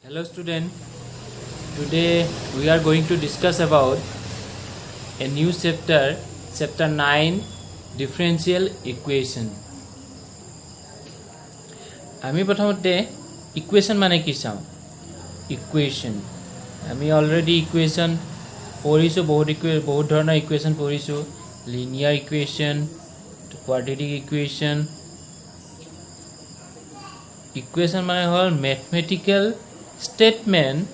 Hello student, today we are going to discuss about a new chapter, chapter 9, differential equation. আমি প্ৰথমতে equation মানে কি চাওঁ equation আমি অলৰেডি ইকুৱেশ্যন পঢ়িছোঁ বহুত ধৰণৰ ইকুৱেশ্যন পঢ়িছোঁ linear equation quadratic equation equation মানে হ'ল mathematical statement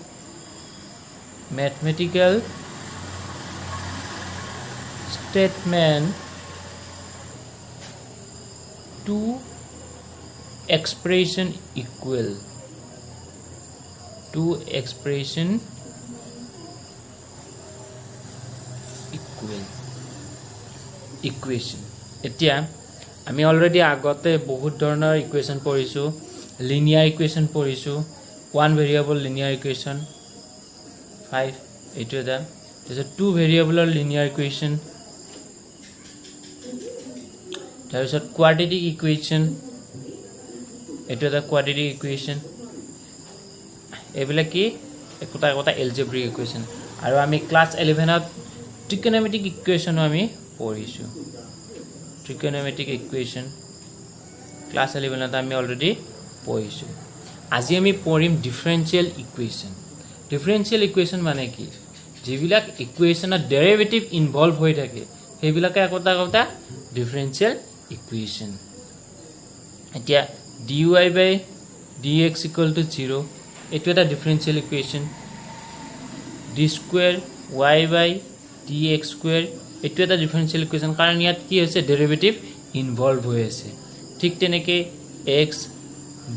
to expression equal equation এতিয়া আমি অলৰেডি আগতে বহুত ধৰণৰ ইকুৱেশ্যন পঢ়িছোঁ লিনিয়াৰ ইকুৱেশ্যন পঢ়িছোঁ one variable linear equation 5 এইটো এটা তাৰপিছত two variable linear equation তাৰপিছত quadratic equation এইটো এটা quadratic equation এইবিলাক কি একোটা algebraic equation আৰু আমি ক্লাস 11 ত trigonometric equation আমি পঢ়িছো trigonometric equation ক্লাস 11 ত আমি অলৰেডি পঢ়িছো আজি আমি পঢ়িম ডিফাৰেন্সিয়েল ইকুৱেশ্যন মানে কি যিবিলাক ইকুৱেশ্যনৰ ডেৰিভেটিভ ইনভলভ হৈ থাকে সেইবিলাকে একোটা ডিফাৰেন্সিয়েল ইকুৱেশ্যন এতিয়া dy by dx equal to 0 এইটো এটা differential equation d square y by dx square এইটো এটা ডিফাৰেন্সিয়েল ইকুৱেশ্যন কাৰণ ইয়াত কি হৈছে ডেৰিভেটিভ ইনভলভ হৈ আছে ঠিক তেনেকৈ x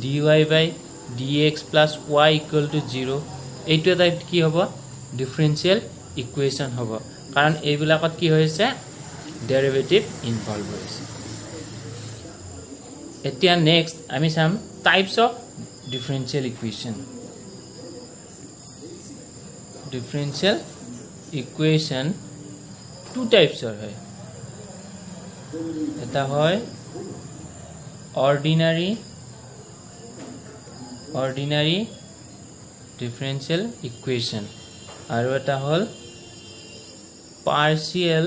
dy by dx plus y equal to 0 এইটো এটা কি হ'ব ডিফাৰেন্সিয়েল ইকুৱেশ্যন হ'ব কাৰণ এইবিলাকত কি হৈছে ডেৰিভেটিভ ইনভলভ হৈছে এতিয়া নেক্সট আমি some types of differential equation two টাইপসৰ হয় এটা হয় ordinary differential equation আৰু এটা হল partial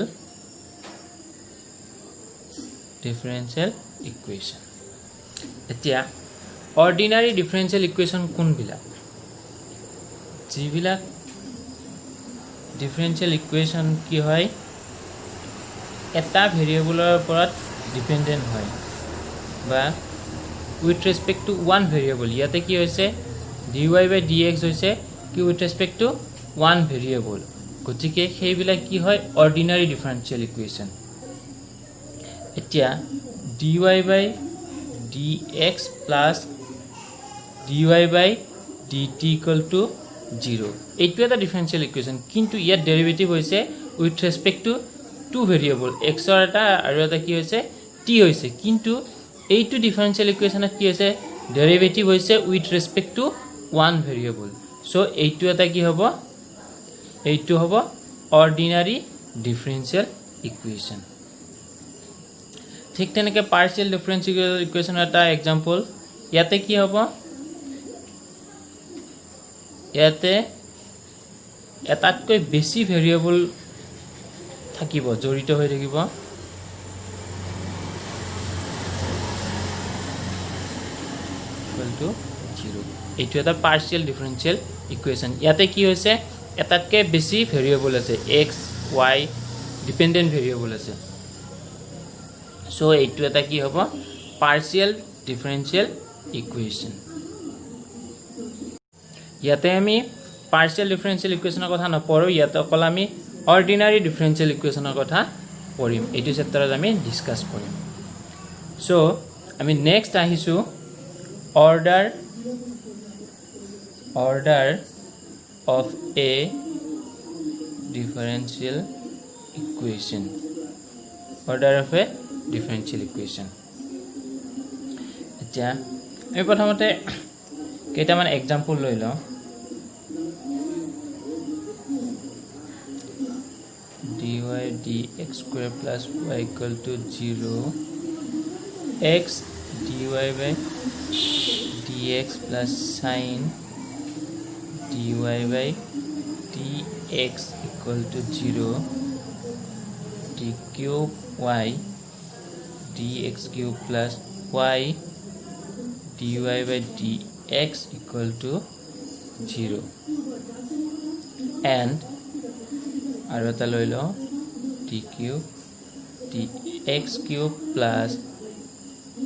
differential equation এতিয়া ordinary differential equation কোনবিলাক যিবিলাক differential equation কি হয় এটা ভেৰিয়েবলৰ ওপৰত ডিপেন্ডেন্ট হয় বা with respect to one variable ইয়াতে কি হৈছে dy by dx হৈছে কি with respect to one variable গতিকে সেইবিলাক কি হয় ordinary differential equation এতিয়া dy by dx plus dy by dt equal to 0 এইটো এটা differential equation কিন্তু ইয়াত ডেৰিভেটিভ হৈছে with respect to two variable x ৰ এটা আৰু এটা কি হৈছে t হৈছে কিন্তু এইটো ডিফাৰেন্সিয়েল ইকুৱেশ্যনত কি আছে ডেৰিভেটিভ হৈছে with respect to one variable so এইটো এটা কি হ'ব এইটো হ'ব অৰ্ডিনাৰী ডিফাৰেন্সিয়েল ইকুৱেশ্যন ঠিক তেনেকৈ পাৰ্শিয়েল ডিফাৰেন্সিয়েল ইকুৱেশ্যনৰ এটা এক্সাম্পল ইয়াতে কি হ'ব ইয়াতে এটাতকৈ বেছি ভেৰিয়েবল থাকিব জড়িত হৈ থাকিব to 0 এইটো এটা পাৰ্শিয়েল ডিফাৰেন্সিয়েল ইকুৱেশ্যন ইয়াতে কি হৈছে এটাতকে বেছি ভেৰিয়েবল আছে x y ডিপেন্ডেন্ট ভেৰিয়েবল আছে সো এইটো এটা কি হ'ব পাৰ্শিয়েল ডিফাৰেন্সিয়েল ইকুৱেশ্যন ইয়াতে আমি পাৰ্শিয়েল ডিফাৰেন্সিয়েল ইকুৱেশ্যনৰ কথা নপঢ়ো ইয়াতে অকল আমি অৰ্ডিনাৰী ডিফাৰেন্সিয়েল ইকুৱেশ্যনৰ কথা পঢ়িম এইটো চেপ্টাৰত আমি ডিসকাস কৰিম সো আমি নেক্সট আহিছো order of a differential equation এতিয়া আমি প্ৰথমতে কেইটামান এক্সাম্পল লৈ লওঁ dy dx square plus y equal to 0 x dy by dx plus sine dy by dx equal to 0 d cube y dx cube plus y dy by dx equal to 0 and আৰু এটা লৈ লওঁ d cube dx cube plus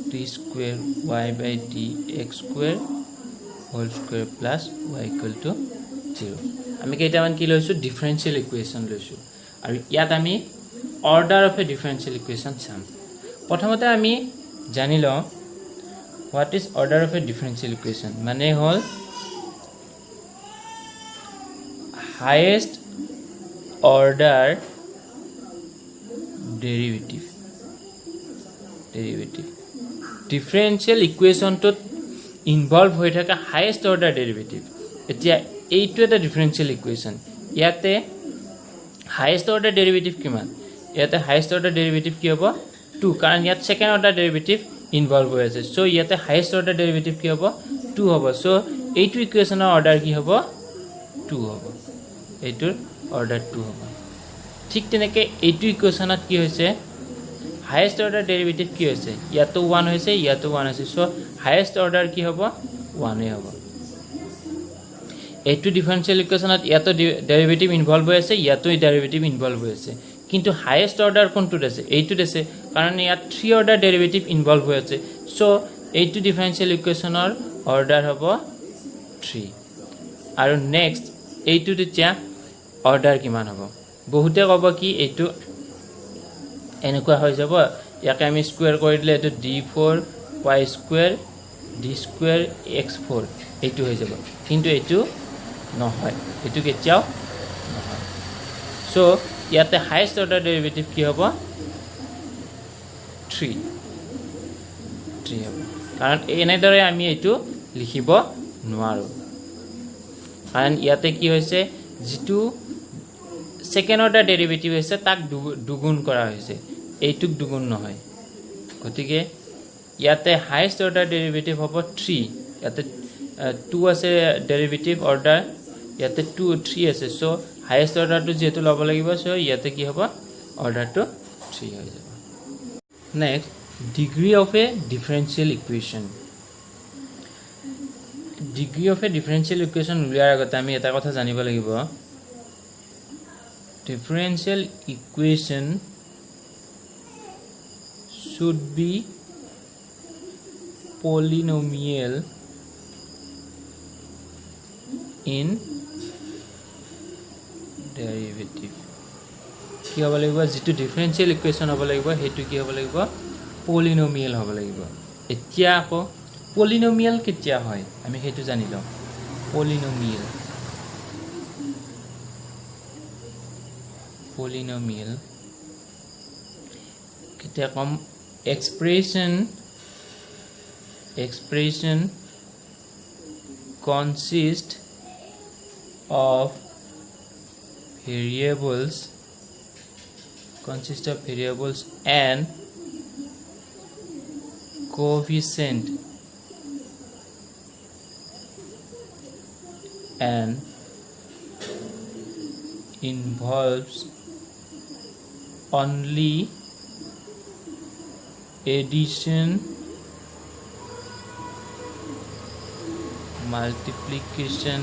d square y by dx square whole square plus y equal to 0 আমি কেইটামান কি লৈছো differential equation লৈছো আৰু ইয়াত আমি order of a differential equation চাম প্ৰথমতে আমি জানি লওঁ what is order of a differential equation মানে হল highest order derivative differential equation to involve হৈ থকা highest order derivative এতিয়া এইটো এটা differential equation ইয়াতে highest order derivative কিমান ইয়াতে highest order derivative কি হ'ব 2 কাৰণ ইয়াত second order derivative involve হৈ আছে so ইয়াতে highest order derivative কি হ'ব 2 হ'ব so এইটো ইকুৱেশ্যনৰ অৰ্ডাৰ কি হ'ব 2 হ'ব এইটোৰ অৰ্ডাৰ 2 হ'ব ঠিক তেনেকৈ এইটো ইকুৱেশ্যনত কি হৈছে highest order derivative কি হৈছে ইয়াতো 1 হৈছে ইয়াতো 1 আছে so highest order কি হ'ব 1 এ হ'ব এইটো ডিফাৰেন্সিয়েল ইকুৱেশ্যনত ইয়াতো ডেৰিভেটিভ ইনভলভ হৈ আছে ইয়াতো ডেৰিভেটিভ ইনভলভ হৈ আছে কিন্তু হাইয়েষ্ট অৰ্ডাৰ কোনটোত আছে এইটোত আছে কাৰণ ইয়াত 3 অৰ্ডাৰ ডেৰিভেটিভ ইনভলভ হৈ আছে সো এইটো ডিফাৰেন্সিয়েল ইকুৱেশ্যনৰ অৰ্ডাৰ হ'ব 3 আৰু নেক্সট এইটো তেতিয়া অৰ্ডাৰ কিমান হ'ব বহুতে ক'ব কি এইটো এনেকুৱা হৈ যাব ইয়াকে আমি স্কয়াৰ কৰি দিলে এইটো d4 y square d square x4 এইটো হৈ যাব কিন্তু এইটো নহয় এইটো কেতিয়াও নহয় সো ইয়াতে হাইয়েষ্ট অৰ্ডাৰ ডেৰিভেটিভ কি হ'ব 3 হ'ব কাৰণ এনেদৰে আমি এইটো লিখিব নোৱাৰো কাৰণ ইয়াতে কি হৈছে যেটো সেকেন্ড অৰ্ডাৰ ডেৰিভেটিভ হৈছে তাক দুগুণ কৰা হৈছে এইটুক দুগুণ নহয় গতিকে ইয়াতে হাইয়েষ্ট অৰ্ডাৰ ডেৰিভেটিভ হ'ব 3 ইয়াতে 2 আছে ডেৰিভেটিভ অৰ্ডাৰ ইয়াতে 2 3 আছে সো হাইয়েষ্ট অৰ্ডাৰটো যেটো লব লাগিব সো ইয়াতে কি হ'ব অৰ্ডাৰটো 3 হৈ যাব next degree of a differential equation degree of a differential equation উলিয়াৰ আগতে আমি এটা কথা জানিব লাগিব differential equation should be polynomial in derivative কি হ'ব লাগিব যেটো ডিফাৰেন্সিয়েল ইকুৱেশ্যন হ'ব লাগিব হেতু কি হ'ব লাগিব পলিনোমিয়েল হ'ব লাগিব এতিয়া আকৌ পলিনোমিয়েল কেতিয়া হয় আমি হেতু জানি লওঁ polynomial কেতিয়া কম expression consist of variables and coefficient and involves only addition multiplication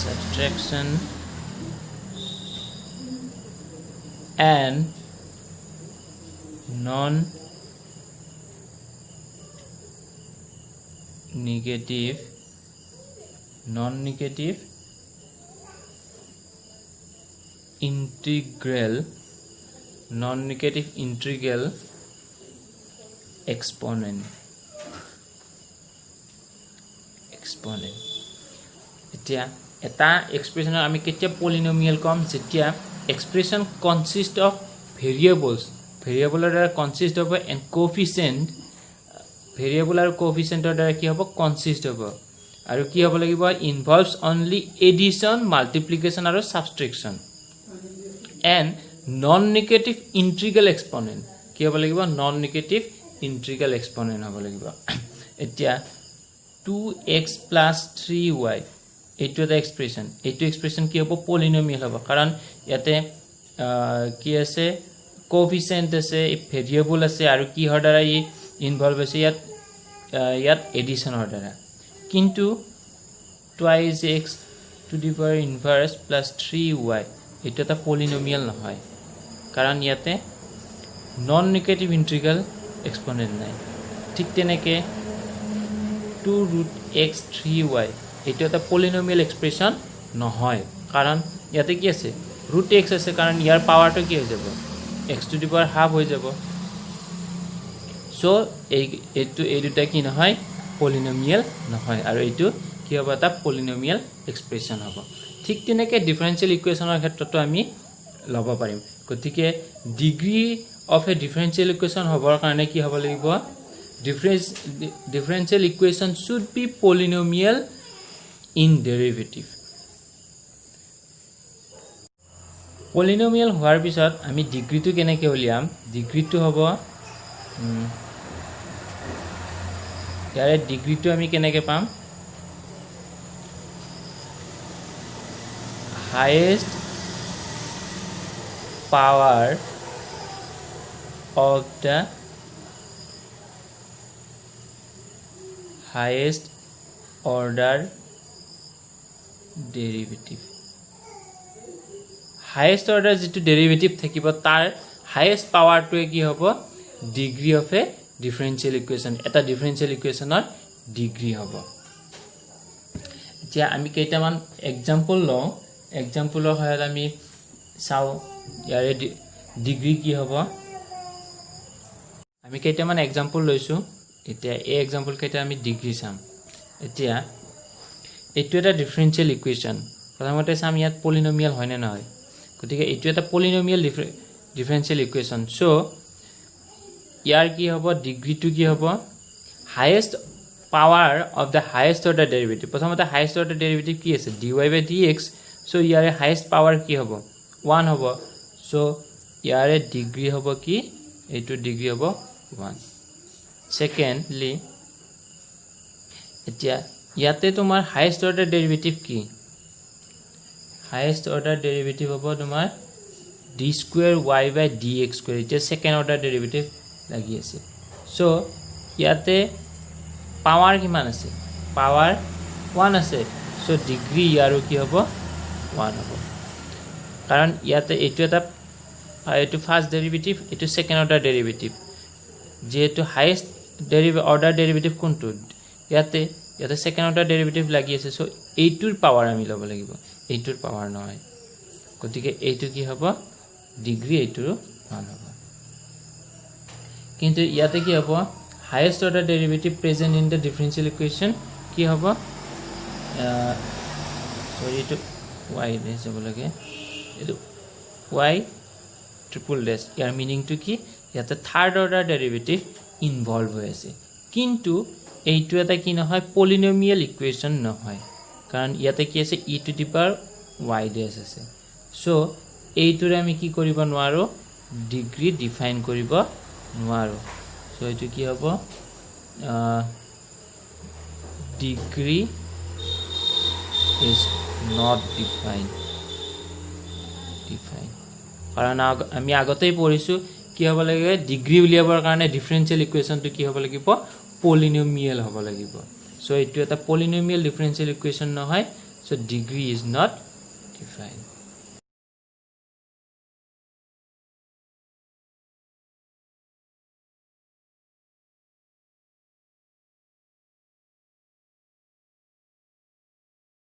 subtraction and non-negative integral exponent এতিয়া এটা এক্সপ্ৰেছনৰ আমি কেতিয়া পলিনোমিয়েল কম যেতিয়া এক্সপ্ৰেছন কনসিষ্ট অফ ভেৰিয়েবলৰ দ্বাৰা কনসিষ্ট হ'ব এণ্ড কোএফিচিয়েন্ট ভেৰিয়েবল আৰু কোএফিচিয়েন্টৰ দ্বাৰা কি হ'ব কনসিষ্ট হ'ব আৰু কি হ'ব লাগিব ইনভলভস অনলি এডিশন মাল্টিপ্লিকেশন আৰু subtraction and non negative integral exponent কি হ'ব লাগিব নন নেগেটিভ ইন্টিগ্ৰেল এক্সপোনেন্ট হ'ব লাগিব এতিয়া 2x + 3y এইটো এটা এক্সপ্ৰেছন এইটো এক্সপ্ৰেছন কি হ'ব পলিনোমিয়েল হ'ব কাৰণ ইয়াতে কি আছে কোএফিচিয়েন্ট আছে ভেৰিয়েবল আছে আৰু কি হৰদাৰা ই ইনভলভ আছে ইয়াত এডিশনৰ দ্বাৰা কিন্তু 2x to the power inverse plus 3y এটা এটা পলিনোমিয়াল নহয় কাৰণ ইয়াতে নন নেগেটিভ ইন্টিগ্ৰেল এক্সপোনেন্ট নাই ঠিক তেনেকে 2√x 3y এটা এটা পলিনোমিয়াল এক্সপ্ৰেছন নহয় কাৰণ ইয়াতে কি আছে √x আছে কাৰণ ইয়াৰ পাৱাৰটো কি হৈ যাব x to the power half হৈ যাব সো এই দুটা কি নহয় পলিনোমিয়াল নহয় আৰু এইটো কি হ'ব এটা পলিনোমিয়াল এক্সপ্ৰেছন হ'ব ঠিক তেনেকে ডিফাৰেনশিয়েল ইকুৱেচনৰ ক্ষেত্ৰতো আমি ল'ব পাৰিম গতিকে degree of a differential equation হ'বৰ কাৰণে কি হ'ব লাগিব differential equation should be polynomial in derivative polynomial হোৱাৰ পিছত আমি ডিগ্ৰীটো কেনেকৈ উলিয়াম ডিগ্ৰীটো হ'ব ইয়াৰে ডিগ্ৰীটো আমি কেনেকৈ পাম highest power of the highest order derivative highest order যেটো ডেরিভেটিভ থাকিব তাৰ highest power টো কি হ'ব ডিগ্ৰী অফ এ ডিফাৰেনশিয়েল ইকুৱেচন এটা ডিফাৰেনশিয়েল ইকুৱেচনৰ ডিগ্ৰী হ'ব এতিয়া আমি কেইটামান এক্সাম্পল লওঁ এক্সাম্পলৰ সহায়ত আমি চাও ইয়াৰে ডিগ্ৰী কি হ'ব আমি কেইটামান এক্সাম্পল লৈছো এতিয়া এই এক্সাম্পল কেইটা আমি ডিগ্ৰী চাম এতিয়া এইটো এটা ডিফাৰেনশিয়েল ইকুৱেচন প্ৰথমতে চাম ইয়াত পলিনোমিয়াল হয় নে নহয় গতিকে এইটো এটা পলিনোমিয়াল ডিফাৰেনশিয়েল ইকুৱেচন সো ইয়াৰ কি হ'ব ডিগ্ৰীটো কি হ'ব highest power of the highest order derivative প্ৰথমতে হাইয়েস্ট অৰ্ডাৰ ডেৰিভেটিভ কি আছে dy/dx সো ইয়াৰে হাইয়েস্ট পাৱাৰ কি হ'ব 1 হ'ব সো ইয়াৰে ডিগ্ৰী হ'ব কি এইটো ডিগ্ৰী হ'ব 1 সেকেন্ডলি এতিয়া ইয়াতে তোমাৰ হাইয়েস্ট অৰ্ডাৰ ডেৰিভেটিভ কি হাইয়েস্ট অৰ্ডাৰ ডেৰিভেটিভ হ'ব তোমাৰ d²y/dx² এতিয়া সেকেন্ড অৰ্ডাৰ ডেৰিভেটিভ লাগি আছে সো ইয়াতে পাৱাৰ কিমান আছে পাৱাৰ 1 আছে সো ডিগ্ৰী ইয়াৰো কি হ'ব 1 হ'ব কাৰণ ইয়াতে এইটো এটা এইটো ফাৰ্স্ট ডেৰিভেটিভ এইটো সেকেন্ড অৰ্ডাৰ ডেৰিভেটিভ যেটো হাইয়েস্ট অৰ্ডাৰ ডেৰিভেটিভ কোনটো ইয়াতে সেকেন্ড অৰ্ডাৰ ডেৰিভেটিভ লাগি আছে সো এইটোৰ পাৱাৰ আমি ল'ব লাগিব এইটোৰ পাৱাৰ নহয় গতিকে এইটো কি হ'ব ডিগ্ৰী এইটোৰ 1 হ'ব কিন্তু ইয়াতে কি হ'ব highest order derivative present in the differential equation কি হ'ব সৰি টু y দেশ যাব লাগে এটো y ট্ৰিপল ডেশ ইয়াৰ মিনিংটো কি ইয়াতে থাৰ্ড অৰ্ডাৰ ডেৰিভেটিভ ইনভলভ হৈ আছে কিন্তু এইটো এটা কি নহয় পলিনোমিয়াল ইকুৱেচন নহয় কাৰণ ইয়াতে কি আছে e to the power y ডেশ আছে সো এইটোৰে আমি কি কৰিব নোৱাৰো ডিগ্ৰী ডিফাইন কৰিব নোৱাৰো সো এইটো কি হ'ব ডিগ্ৰী is not defined কাৰণ আমি আগতেই পঢ়িছো কি হ'ব লাগে ডিগ্ৰী উলিয়াবৰ কাৰণে ডিফাৰেনশিয়েল ইকুৱেচনটো কি হ'ব লাগিব পলিনোমিয়াল হ'ব লাগিব সো এইটো এটা পলিনোমিয়াল ডিফাৰেনশিয়েল ইকুৱেচন নহয় so degree is not defined